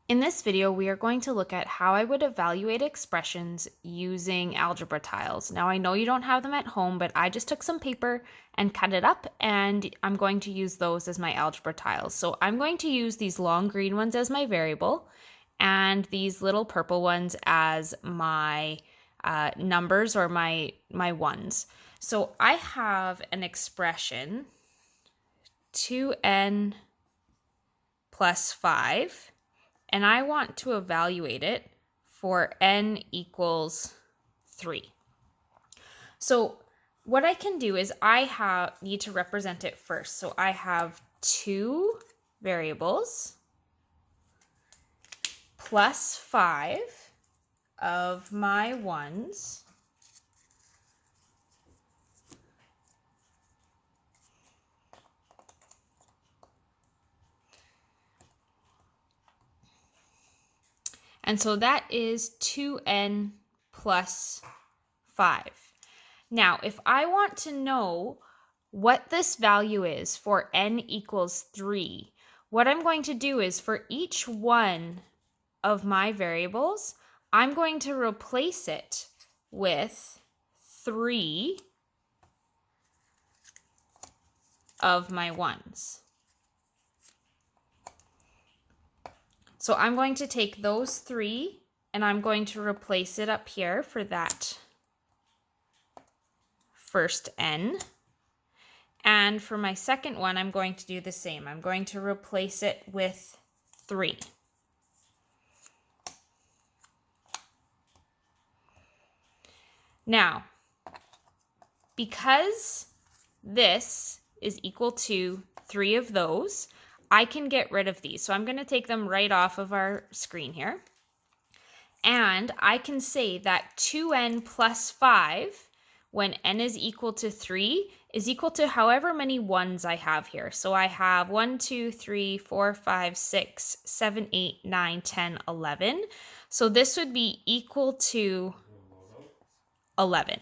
In this video, we are going to look at how I would evaluate expressions using algebra tiles. Now, I know you don't have them at home, but I just took some paper and cut it up, and I'm going to use those as my algebra tiles. So I'm going to use these long green ones as my variable, and these little purple ones as my numbers or my ones. So I have an expression, 2n plus 5. And I want to evaluate it for n equals 3. So what I can do is I need to represent it first. So I have two variables plus 5 of my ones and so that is 2n plus 5. Now, if I want to know what this value is for n equals 3, what I'm going to do is for each one of my variables, I'm going to replace it with 3 of my ones. So I'm going to take those 3 and I'm going to replace it up here for that first n. And for my second one, I'm going to do the same. I'm going to replace it with 3. Now, because this is equal to 3 of those, I can get rid of these. So I'm going to take them right off of our screen here. And I can say that 2n plus 5, when n is equal to 3, is equal to however many ones I have here. So I have 1, 2, 3, 4, 5, 6, 7, 8, 9, 10, 11. So this would be equal to 11.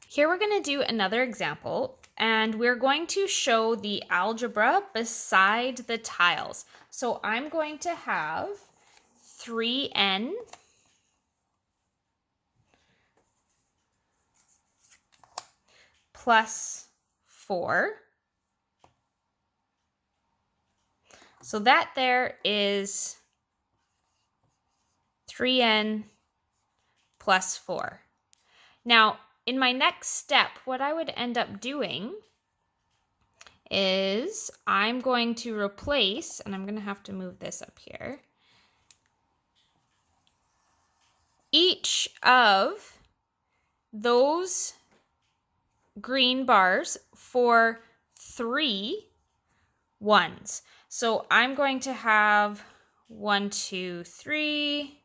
Here we're going to do another example. And we're going to show the algebra beside the tiles. So I'm going to have 3n plus 4. So that there is 3n plus 4. Now, in my next step, what I would end up doing is I'm going to replace, and I'm going to have to move this up here, each of those green bars for 3 ones. So I'm going to have 1, 2, 3,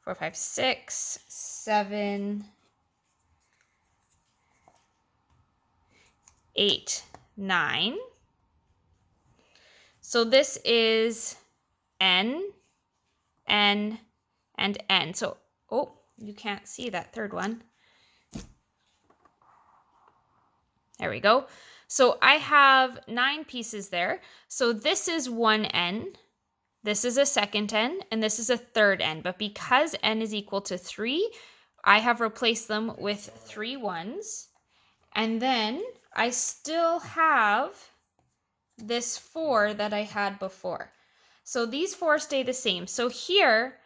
4, 5, 6, 7, 8, 9. So this is n, n, and n. So, oh, you can't see that third one. There we go. So I have 9 pieces there. So this is one n, this is a second n, and this is a third n. But because n is equal to 3, I have replaced them with 3 ones. And then I still have this 4 that I had before. So these 4 stay the same. So here,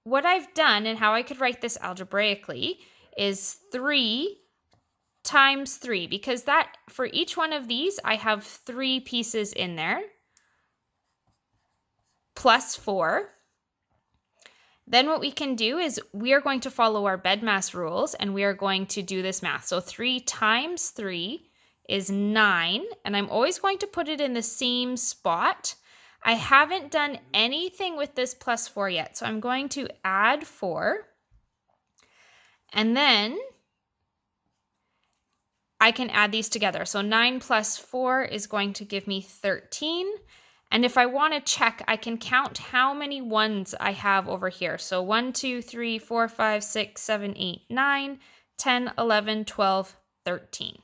what I've done and how I could write this algebraically is 3 times 3, because that for each one of these, I have 3 pieces in there, plus 4. Then what we can do is we are going to follow our BEDMAS rules and we are going to do this math. So 3 times 3 is 9, and I'm always going to put it in the same spot. I haven't done anything with this plus 4 yet, so I'm going to add 4, and then I can add these together. So 9 plus 4 is going to give me 13. And if I want to check, I can count how many ones I have over here. So 1, 2, 3, 4, 5, 6, 7, 8, 9, 10, 11, 12, 13.